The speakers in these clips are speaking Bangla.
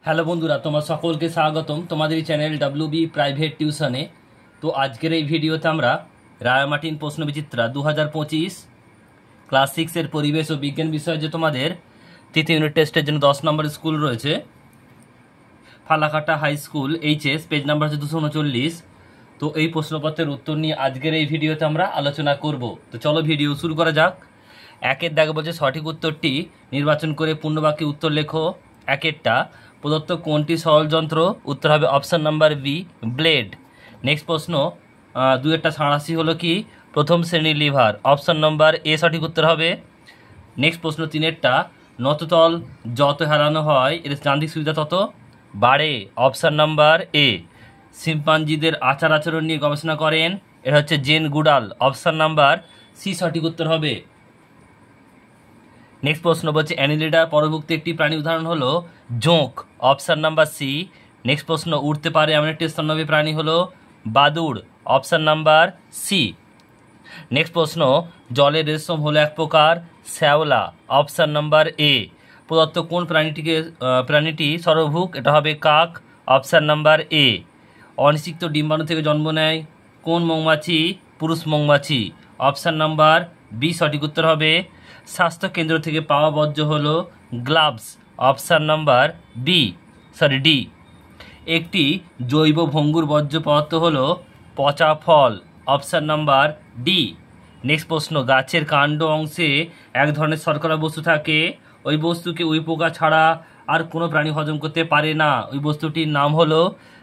হ্যালো বন্ধুরা, তোমার সকলকে স্বাগতম তোমাদের চ্যানেল ডব্লিউবি প্রাইভেট টিউশনে। তো আজকের এই ভিডিওতে আমরা রায়মার্টিন প্রশ্নবিচিত্রা 2025 ক্লাস 6-এর পরিবেশ ও বিজ্ঞান বিষয়ে যে তোমাদের তৃতীয় ইউনিট টেস্টের জন্য 10 নম্বর স্কুল রয়েছে, Falakata high school HS, page number হচ্ছে 239। তো এই প্রশ্নপত্রের উত্তর নিয়ে আজকের এই ভিডিওতে আমরা আলোচনা করব। তো চলো ভিডিও শুরু করা যাক। একের দাগে বলছে সঠিক উত্তরটি নির্বাচন করে পূর্ণবাক্যে উত্তর লেখো। একেরটা, প্রদত্ত কোনটি সরল যন্ত্র? উত্তর হবে option number B, blade. Next প্রশ্ন, দুয়েরটা সাঁড়াশি হলো কি? প্রথম শ্রেণীর লিভার। অপশান নাম্বার এ সঠিক উত্তর হবে। নেক্সট প্রশ্ন তিনেরটা, নততল যত হারানো হয় এর যান্ত্রিক সুবিধা তত বাড়ে। অপশান নাম্বার এ। শিম্পাঞ্জিদের আচার আচরণ নিয়ে গবেষণা করেন, এটা হচ্ছে Jane Goodall. Option number C সঠিক উত্তর হবে। নেক্সট প্রশ্ন বলছে অ্যানিলিডা পরভুক্ত একটি প্রাণী উদাহরণ হলো জোঁক। Option number C. নেক্সট প্রশ্ন, উঠতে পারে এমন একটি স্তন্যপায়ী প্রাণী হলো বাদুড়। Option number C. নেক্সট প্রশ্ন, জলের রেশম হলো এক প্রকার শ্যাওলা। Option number A. প্রদত্ত কোন প্রাণীটি সর্বভুক? এটা হবে কাক। Option number A. অনিষিক্ত ডিম্বাণু থেকে জন্ম নেয় কোন মৌমাছি? পুরুষ মৌমাছি। অপশান নাম্বার বি সঠিক উত্তর হবে। স্বাস্থ্যকেন্দ্র থেকে পাওয়া বর্জ্য হলো গ্লাভস। Option number D. একটি জৈব ভঙ্গুর বর্জ্য পদার্থ হলো পচা ফল। Option number D. নেক্সট প্রশ্ন, গাছের কাণ্ড অংশে এক ধরনের শর্করা বস্তু থাকে, ওই বস্তুকে উই পোকা ছাড়া আর কোনো প্রাণী হজম করতে পারে না, ওই বস্তুটির নাম হলো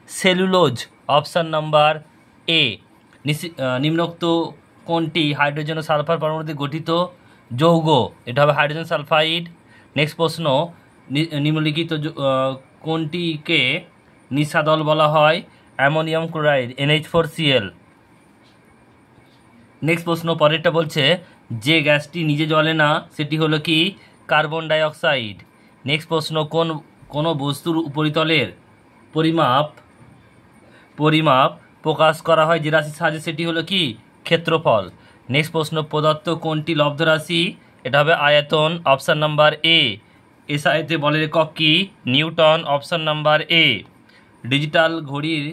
সেলুলোজ। অপশান নাম্বার এ। নিম্নোক্ত কোনটি হাইড্রোজেন ও সালফার পরমাণু দিয়ে গঠিত যৌগ? এটা হবে হাইড্রোজেন সালফাইড। নেক্সট প্রশ্ন, নিম্নলিখিত কোনটিকে নিশাদল বলা হয়? Ammonium chloride, NH4Cl। নেক্সট প্রশ্ন পরেরটা বলছে যে গ্যাসটি নিজে জ্বলে না সেটি হলো কি? Carbon dioxide. নেক্সট প্রশ্ন, কোনো বস্তুর উপরিতলের পরিমাপ প্রকাশ করা হয় যে রাশির সাহায্যে, সেটি হলো কি? ক্ষেত্রফল। নেক্সট প্রশ্ন, প্রদত্ত কোনটি লব্ধ রাশি? এটা হবে আয়তন। অপশান নাম্বার এ। এসআইতে বলের একক কি? নিউটন। অপশান নাম্বার এ। ডিজিটাল ঘড়ির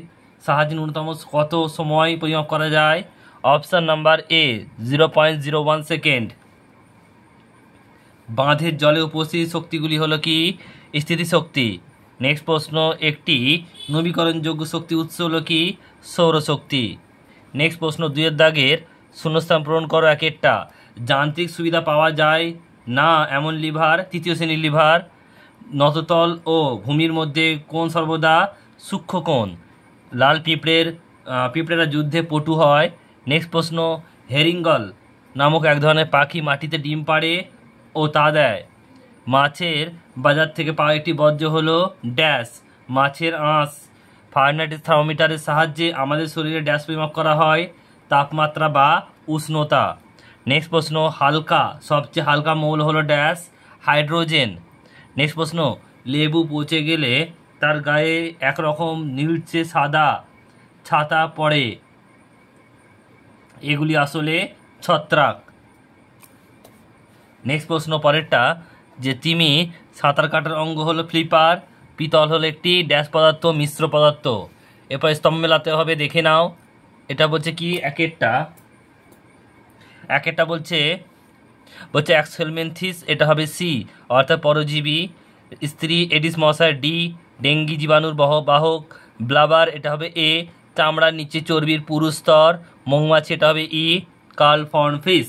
সাহায্যে ন্যূনতম কত সময় পরিমাপ করা যায়? অপশান নাম্বার এ, 0.01 সেকেন্ড। বাঁধের জলে উপস্থিত শক্তিগুলি হলো কি? স্থিতিশক্তি। নেক্সট প্রশ্ন, একটি নবীকরণযোগ্য শক্তি উৎস হলো কি? সৌরশক্তি। নেক্সট প্রশ্ন, দুয়ের দাগের শূন্যস্থান পূরণ করো। একেরটা, যান্ত্রিক সুবিধা পাওয়া যায় না এমন লিভার তৃতীয় শ্রেণীর লিভার। নততল ও ভূমির মধ্যে কোন সর্বদা সূক্ষ্ম কোণ? লাল পিঁপড়েরা যুদ্ধে পটু হয়। নেক্সট প্রশ্ন, হেরিঙ্গল নামক এক ধরনের পাখি মাটিতে ডিম পাড়ে ও তা দেয়। মাছের বাজার থেকে পাওয়া একটি বর্জ্য হলো ড্যাশ মাছের আঁশ। ফারেনহাইট থার্মোমিটারের সাহায্যে আমাদের শরীরে ড্যাশ পরিমাপ করা হয়? তাপমাত্রা বা উষ্ণতা। নেক্সট প্রশ্ন, সবচেয়ে হালকা মৌল হলো ড্যাশ হাইড্রোজেন। নেক্সট প্রশ্ন, লেবু পচে গেলে তার গায়ে একরকম নীলচে সাদা ছাতা পড়ে, এগুলি আসলে ছত্রাক। নেক্সট প্রশ্ন পরেরটা, যে তিমি সাঁতার কাটার অঙ্গ হলো ফ্লিপার। পিতল হলো একটি ড্যাশ পদার্থ, মিশ্র পদার্থ। এরপর স্তম্ভ মেলাতে হবে, দেখে নাও। এটা বলছে কি? একেরটা বলছে এক্সেলমেন্থিস, এটা হবে সি অর্থাৎ পরজীবী। স্ত্রী এডিস মশার ডি, ডেঙ্গি জীবাণুর বাহক। ব্লাবার, এটা হবে এ, চামড়ার নিচে চর্বির পুরুষ স্তর। মৌমাছি, এটা হবে ই, কার্ল ফর্ন ফিশ।